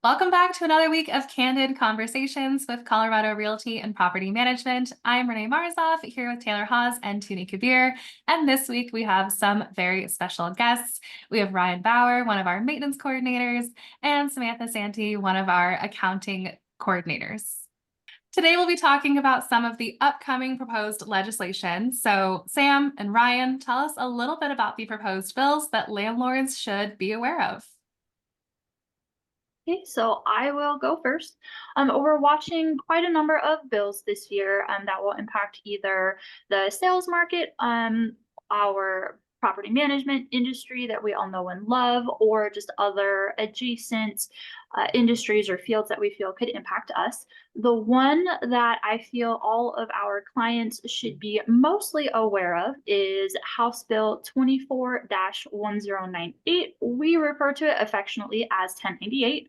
Welcome back to another week of candid conversations with Colorado Realty and Property Management. I'm Renee Marzoff here with Taylor Haas and Tuni Kabir. And this week we have some very special guests. We have Ryan Bauer, one of our maintenance coordinators, and Samantha Santee, one of our accounting coordinators. Today we'll be talking about some of the upcoming proposed legislation. So Sam and Ryan, tell us a little bit about the proposed bills that landlords should be aware of. Okay, so I will go first. We're watching quite a number of bills this year that will impact either the sales market, our property management industry that we all know and love, or just other adjacent industries or fields that we feel could impact us. The one that I feel all of our clients should be mostly aware of is House Bill 24-1098. We refer to it affectionately as 1098.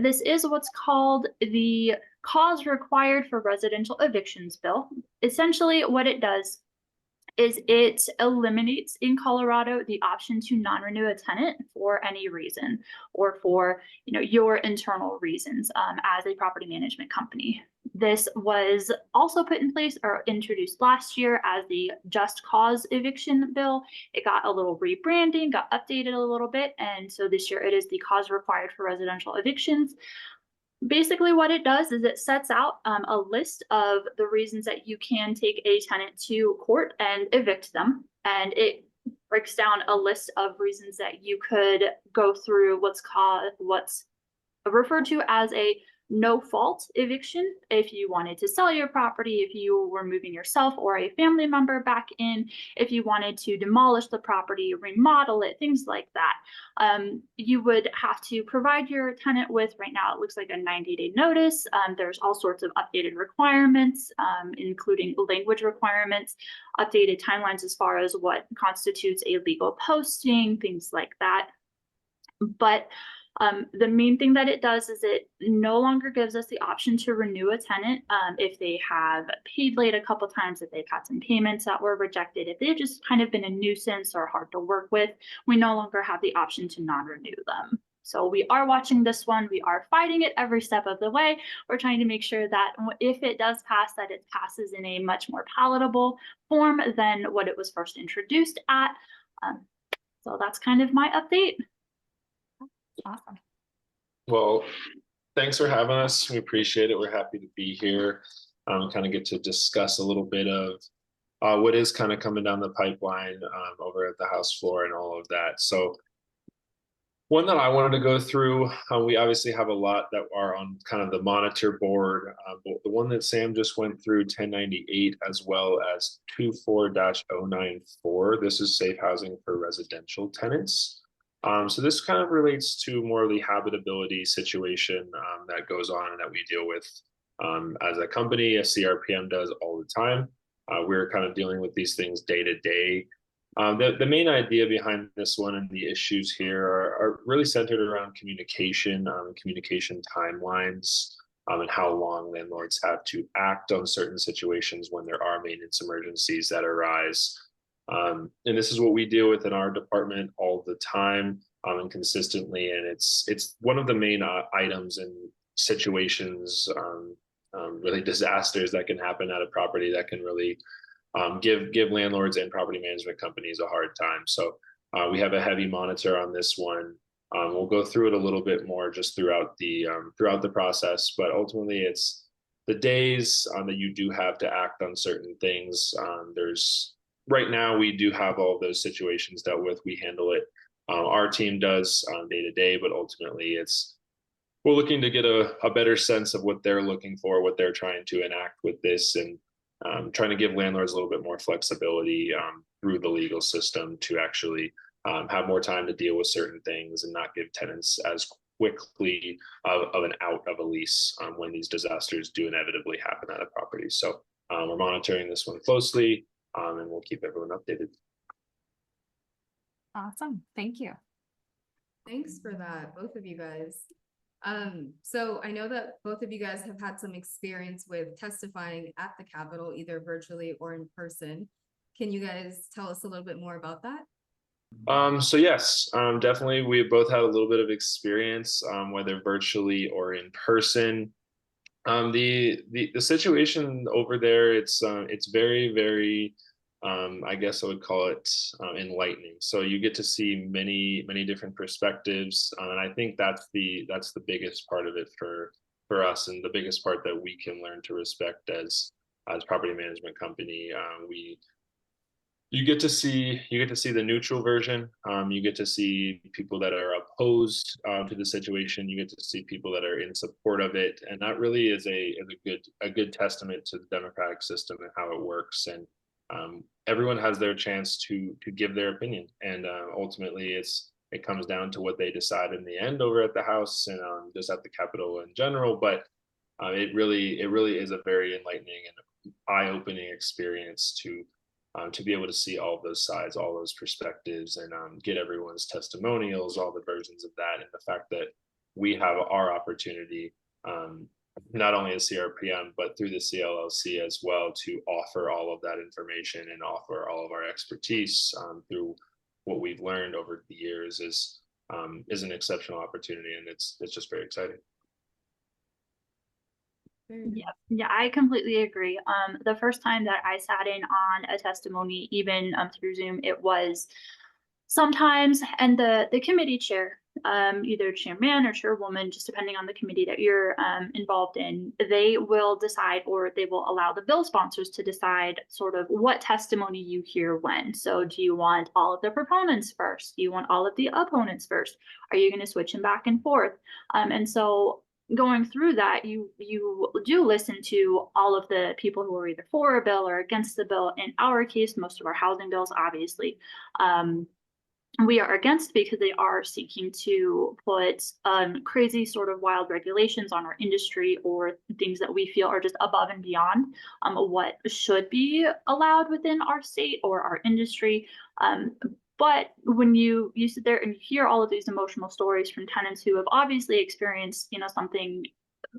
This is what's called the cause required for residential evictions bill. Essentially, what it does is it eliminates in Colorado the option to non-renew a tenant for any reason or for your internal reasons as a property management company. This was also put in place or introduced last year as the just cause eviction bill. It got a little rebranding, got updated a little bit, and so this year it is the cause required for residential evictions. Basically, what it does is it sets out a list of the reasons that you can take a tenant to court and evict them. And it breaks down a list of reasons that you could go through what's referred to as a no fault eviction. If you wanted to sell your property, if you were moving yourself or a family member back in, if you wanted to demolish the property, remodel it, things like that. You would have to provide your tenant with, right now, it looks like a 90-day notice. There's all sorts of updated requirements, including language requirements, updated timelines as far as what constitutes a legal posting, things like that. But the main thing that it does is it no longer gives us the option to renew a tenant if they have paid late a couple times, if they've had some payments that were rejected, if they've just kind of been a nuisance or hard to work with. We no longer have the option to non-renew them. So we are watching this one. We are fighting it every step of the way. We're trying to make sure that if it does pass, that it passes in a much more palatable form than what it was first introduced at. So that's kind of my update. Awesome. Well, thanks for having us. We appreciate it. We're happy to be here. Kind of get to discuss a little bit of what is kind of coming down the pipeline over at the House floor and all of that. So one that I wanted to go through, we obviously have a lot that are on kind of the monitor board, but the one that Sam just went through, 1098, as well as 24-094. This is safe housing for residential tenants. So this kind of relates to more of the habitability situation that goes on and that we deal with as a company, as CRPM does all the time. We're kind of dealing with these things day to day. The main idea behind this one and the issues here are really centered around communication, communication timelines, and how long landlords have to act on certain situations when there are maintenance emergencies that arise. And this is what we deal with in our department all the time and consistently. And it's one of the main items and situations, really disasters that can happen at a property that can really give landlords and property management companies a hard time. So we have a heavy monitor on this one. We'll go through it a little bit more just throughout the process, but ultimately it's the days that you do have to act on certain things. Right now, we do have all of those situations dealt with. We handle it. Our team does day to day, but ultimately we're looking to get a better sense of what they're looking for, what they're trying to enact with this, and trying to give landlords a little bit more flexibility through the legal system to actually have more time to deal with certain things and not give tenants as quickly of an out of a lease when these disasters do inevitably happen at a property. So we're monitoring this one closely. And we'll keep everyone updated. Awesome. Thank you. Thanks for that, both of you guys. So I know that both of you guys have had some experience with testifying at the Capitol, either virtually or in person. Can you guys tell us a little bit more about that? So yes, definitely we both had a little bit of experience, whether virtually or in person. The situation over there, it's very I guess I would call it enlightening. So you get to see many different perspectives, and I think that's the biggest part of it for us, and the biggest part that we can learn to respect as property management company. We you get to see the neutral version. You get to see people that are opposed to the situation. You get to see people that are in support of it, and that really is a good testament to the democratic system and how it works. And everyone has their chance to give their opinion, and ultimately it comes down to what they decide in the end over at the House and just at the Capitol in general. But it really is a very enlightening and eye-opening experience to be able to see all of those sides, all those perspectives, and get everyone's testimonials, all the versions of that, and the fact that we have our opportunity, not only as CRPM, but through the CLLC as well, to offer all of that information and offer all of our expertise through what we've learned over the years is an exceptional opportunity, and it's just very exciting. Yeah, I completely agree. The first time that I sat in on a testimony, even through Zoom, it was sometimes, and the committee chair, either chairman or chairwoman, just depending on the committee that you're involved in, they will decide, or they will allow the bill sponsors to decide sort of what testimony you hear when. So do you want all of the proponents first? Do you want all of the opponents first? Are you going to switch them back and forth? And so going through that, you do listen to all of the people who are either for a bill or against the bill. In our case, most of our housing bills, obviously, we are against because they are seeking to put crazy sort of wild regulations on our industry, or things that we feel are just above and beyond what should be allowed within our state or our industry. But when you sit there and you hear all of these emotional stories from tenants who have obviously experienced, something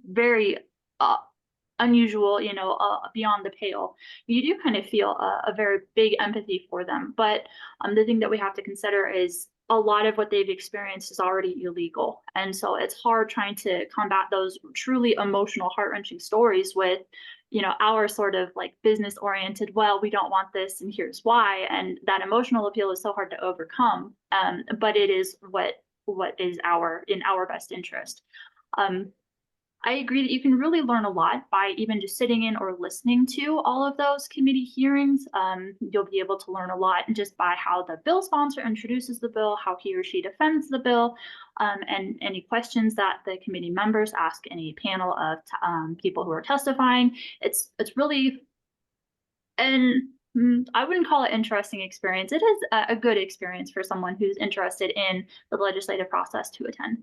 very unusual, beyond the pale, you do kind of feel a very big empathy for them. But the thing that we have to consider is a lot of what they've experienced is already illegal. And so it's hard trying to combat those truly emotional, heart-wrenching stories with, our sort of like business oriented, well, we don't want this and here's why. And that emotional appeal is so hard to overcome. But it is what is in our best interest. I agree that you can really learn a lot by even just sitting in or listening to all of those committee hearings. You'll be able to learn a lot just by how the bill sponsor introduces the bill, how he or she defends the bill, and any questions that the committee members ask any panel of people who are testifying. It's really, and I wouldn't call it interesting experience. It is a good experience for someone who's interested in the legislative process to attend.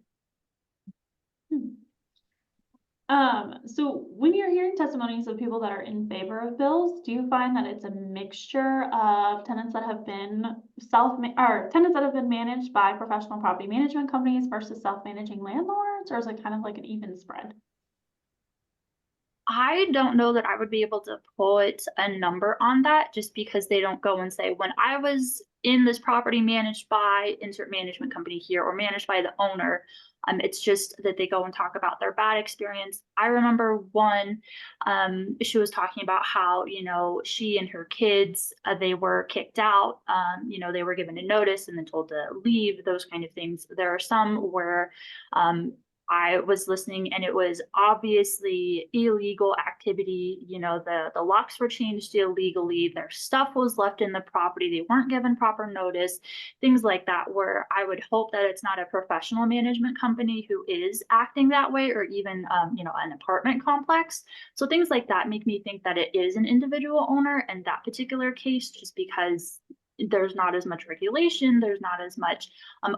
So when you're hearing testimonies of people that are in favor of bills, do you find that it's a mixture of tenants that have been tenants that have been managed by professional property management companies versus self-managing landlords, or is it kind of like an even spread? I don't know that I would be able to put a number on that, just because they don't go and say, when I was in this property managed by insert management company here or managed by the owner. It's just that they go and talk about their bad experience. I remember one, she was talking about how, she and her kids, they were kicked out. They were given a notice and then told to leave, those kind of things. There are some where I was listening and it was obviously illegal activity. The locks were changed illegally. Their stuff was left in the property. They weren't given proper notice, things like that, where I would hope that it's not a professional management company who is acting that way, or even, an apartment complex. So things like that make me think that it is an individual owner in that particular case, just because there's not as much regulation, there's not as much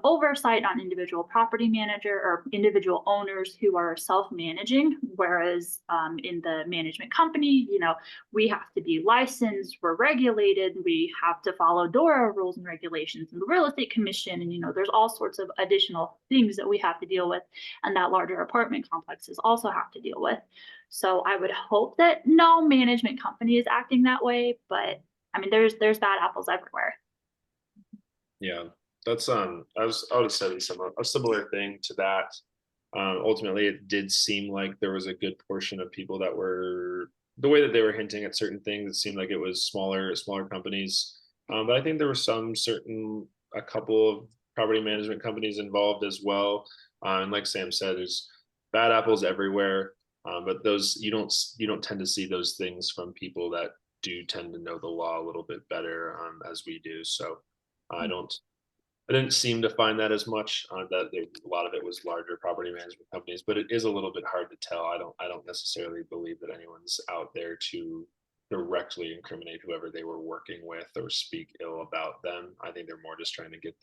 oversight on individual property manager or individual owners who are self-managing, whereas in the management company, we have to be licensed, we're regulated, we have to follow DORA rules and regulations and the real estate commission, and there's all sorts of additional things that we have to deal with, and that larger apartment complexes also have to deal with. So I would hope that no management company is acting that way, but I mean, there's bad apples everywhere. Yeah, That's I would have said a similar thing to that. Ultimately, it did seem like there was a good portion of people that were the way that they were hinting at certain things. It seemed like it was smaller companies. But I think there were a couple of property management companies involved as well. And like Sam said, there's bad apples everywhere. But those you don't tend to see those things from people that do tend to know the law a little bit better as we do. So I don't I didn't seem to find that as much. A lot of it was larger property management companies, but it is a little bit hard to tell. I don't necessarily believe that anyone's out there to directly incriminate whoever they were working with or speak ill about them. I think they're more just trying to get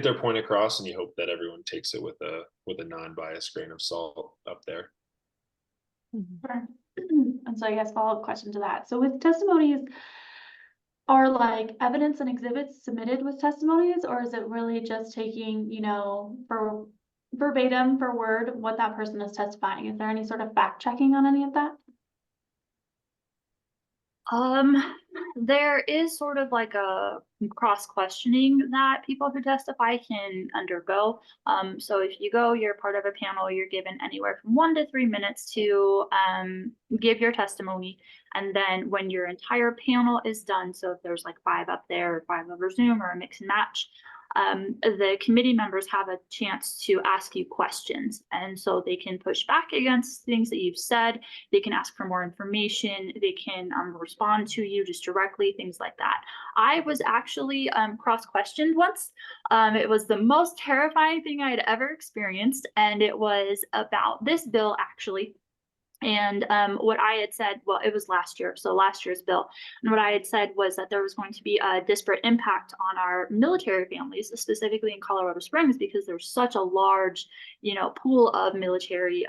their point across, and you hope that everyone takes it with a non-biased grain of salt up there. Sure. And so I guess follow-up question to that. So with testimonies, are like evidence and exhibits submitted with testimonies, or is it really just taking, you know, for verbatim, for word, what that person is testifying? Is there any sort of fact checking on any of that? There is sort of like a cross questioning that people who testify can undergo. So if you go, you're part of a panel, you're given anywhere from 1 to 3 minutes to give your testimony. And then when your entire panel is done, so if there's like 5 up there, or 5 over Zoom, or a mix and match, the committee members have a chance to ask you questions. And so they can push back against things that you've said. They can ask for more information. They can respond to you just directly, things like that. I was actually cross-questioned once. It was the most terrifying thing I had ever experienced. And it was about this bill, actually. And what I had said, well, it was last year, so last year's bill. And what I had said was that there was going to be a disparate impact on our military families, specifically in Colorado Springs, because there's such a large, you know, pool of military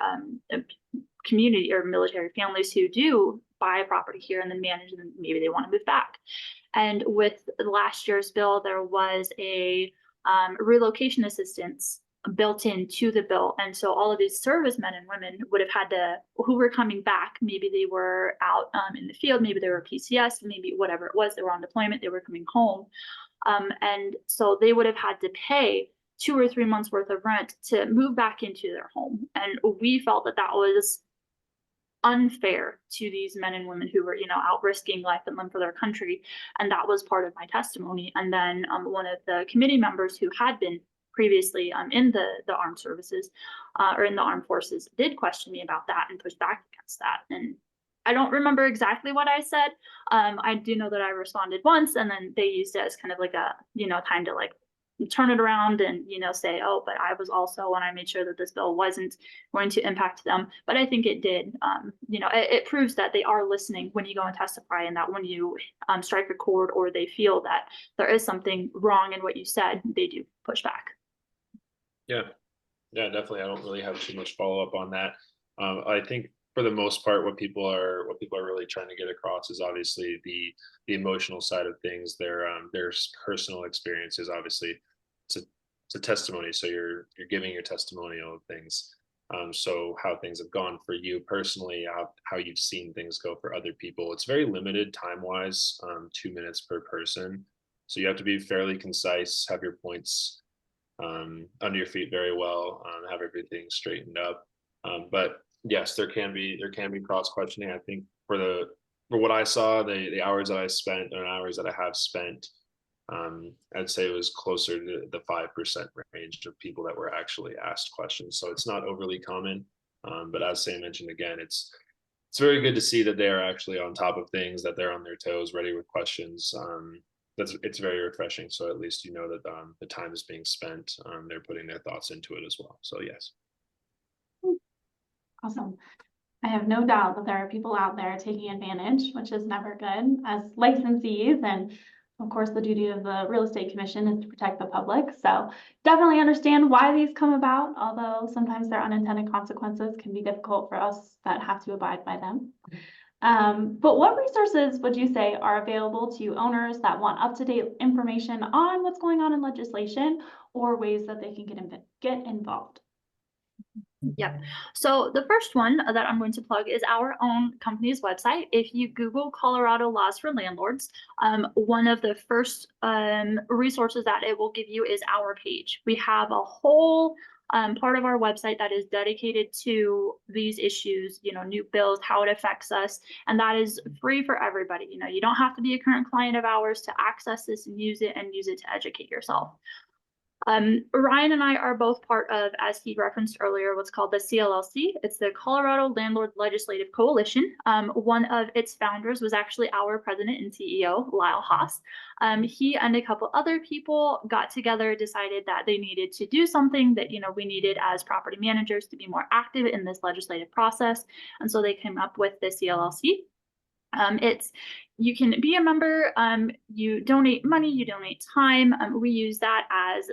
community or military families who do buy a property here and then manage, and then maybe they want to move back. And with last year's bill, there was a relocation assistance built into the bill. And so all of these servicemen and women would have had to, who were coming back, maybe they were out in the field, maybe they were PCS, maybe whatever it was, they were on deployment, they were coming home. And so they would have had to pay 2 or 3 months worth of rent to move back into their home. And we felt that that was unfair to these men and women who were, you know, out risking life and limb for their country. And that was part of my testimony. And then one of the committee members who had been previously in the armed services or in the armed forces did question me about that and push back against that. And I don't remember exactly what I said. I do know that I responded once, and then they used it as kind of like a, you know, time to like turn it around and, you know, say, oh, but I was also, when I made sure that this bill wasn't going to impact them. But I think it did. You know, it proves that they are listening when you go and testify, and that when you strike a chord or they feel that there is something wrong in what you said, they do push back. Yeah, definitely. I don't really have too much follow up on that. I think for the most part, what people are really trying to get across is obviously the emotional side of things. Their personal experiences. Obviously, it's a testimony, so you're giving your testimonial of things. So how things have gone for you personally, how you've seen things go for other people. It's very limited time wise, 2 minutes per person. So you have to be fairly concise, have your points under your feet very well, have everything straightened up. But yes, there can be cross questioning. I think for what I saw, the hours that I spent or hours that I have spent, I'd say it was closer to the 5% range of people that were actually asked questions. So it's not overly common. But as Sam mentioned again, it's very good to see that they are actually on top of things, that they're on their toes, ready with questions. It's very refreshing. So at least you know that the time is being spent. They're putting their thoughts into it as well. So yes. Awesome. I have no doubt that there are people out there taking advantage, which is never good as licensees. And of course, the duty of the Real Estate Commission is to protect the public. So definitely understand why these come about, although sometimes their unintended consequences can be difficult for us that have to abide by them. But what resources would you say are available to owners that want up-to-date information on what's going on in legislation, or ways that they can get involved? Yep. So the first one that I'm going to plug is our own company's website. If you Google Colorado laws for landlords, one of the first resources that it will give you is our page. We have a whole part of our website that is dedicated to these issues, you know, new bills, how it affects us, and that is free for everybody. You know, you don't have to be a current client of ours to access this and use it to educate yourself. Ryan and I are both part of, as he referenced earlier, what's called the CLLC. It's the Colorado Landlord Legislative Coalition. One of its founders was actually our president and CEO, Lyle Haas. He and a couple other people got together, decided that they needed to do something that, you know, we needed as property managers to be more active in this legislative process. And so they came up with the CLLC. You can be a member, you donate money, you donate time. We use that as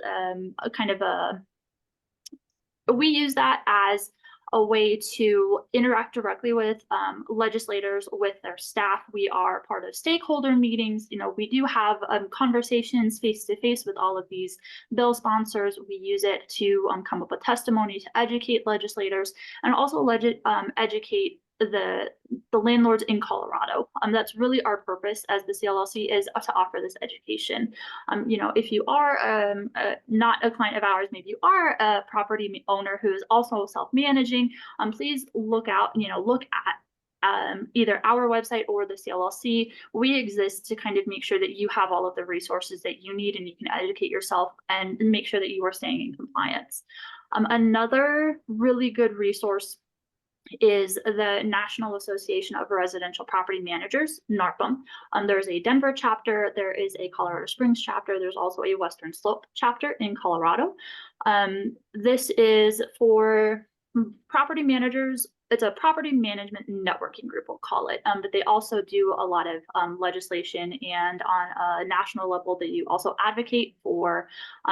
a way to interact directly with legislators, with their staff. We are part of stakeholder meetings. You know, we do have conversations face to face with all of these bill sponsors. We use it to come up with testimony to educate legislators and also educate the landlords in Colorado. That's really our purpose as the CLLC, is to offer this education. You know, if you are not a client of ours, maybe you are a property owner who is also self-managing, please look at either our website or the CLLC. We exist to kind of make sure that you have all of the resources that you need and you can educate yourself and make sure that you are staying in compliance. Another really good resource is the National Association of Residential Property Managers, NARPM. There's a Denver chapter, there is a Colorado Springs chapter, there's also a Western Slope chapter in Colorado. This is for property managers. It's a property management networking group, we'll call it, but they also do a lot of legislation, and on a national level, they also advocate for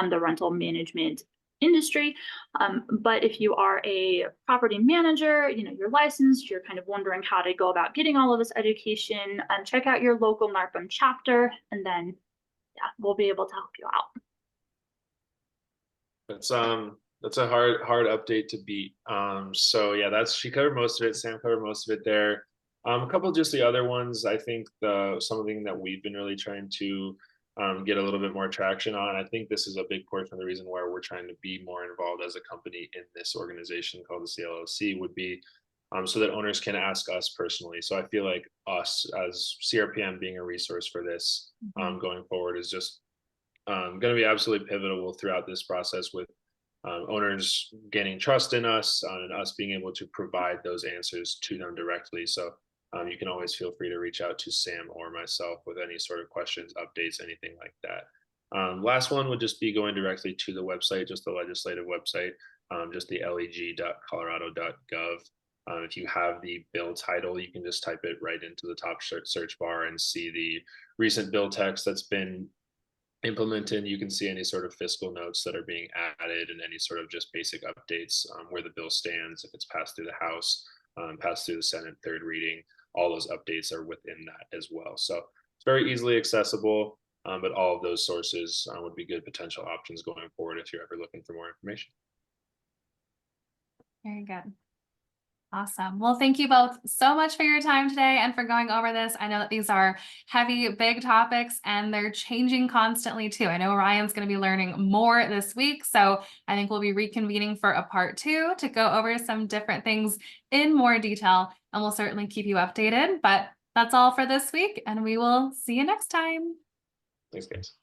the rental management industry. But if you are a property manager, you know, you're licensed, you're kind of wondering how to go about getting all of this education, check out your local NARPM chapter, and then we'll be able to help you out. That's a hard update to beat. So yeah, she covered most of it. Sam covered most of it there. A couple of just the other ones. I think something that we've been really trying to get a little bit more traction on. I think this is a big portion of the reason why we're trying to be more involved as a company in this organization called the CLLC would be so that owners can ask us personally. So I feel like us as CRPM being a resource for this going forward is just going to be absolutely pivotal throughout this process, with owners gaining trust in us and us being able to provide those answers to them directly. So you can always feel free to reach out to Sam or myself with any sort of questions, updates, anything like that. Last one would just be going directly to the website, just the legislative website, just the leg.colorado.gov. If you have the bill title, you can just type it right into the top search bar and see the recent bill text that's been implemented. You can see any sort of fiscal notes that are being added and any sort of just basic updates where the bill stands, if it's passed through the House, passed through the Senate, third reading. All those updates are within that as well. So it's very easily accessible, but all of those sources would be good potential options going forward if you're ever looking for more information. Very good. Awesome. Well, thank you both so much for your time today and for going over this. I know that these are heavy, big topics and they're changing constantly too. I know Ryan's going to be learning more this week, so I think we'll be reconvening for a part 2 to go over some different things in more detail, and we'll certainly keep you updated. But that's all for this week, and we will see you next time. Thanks, guys.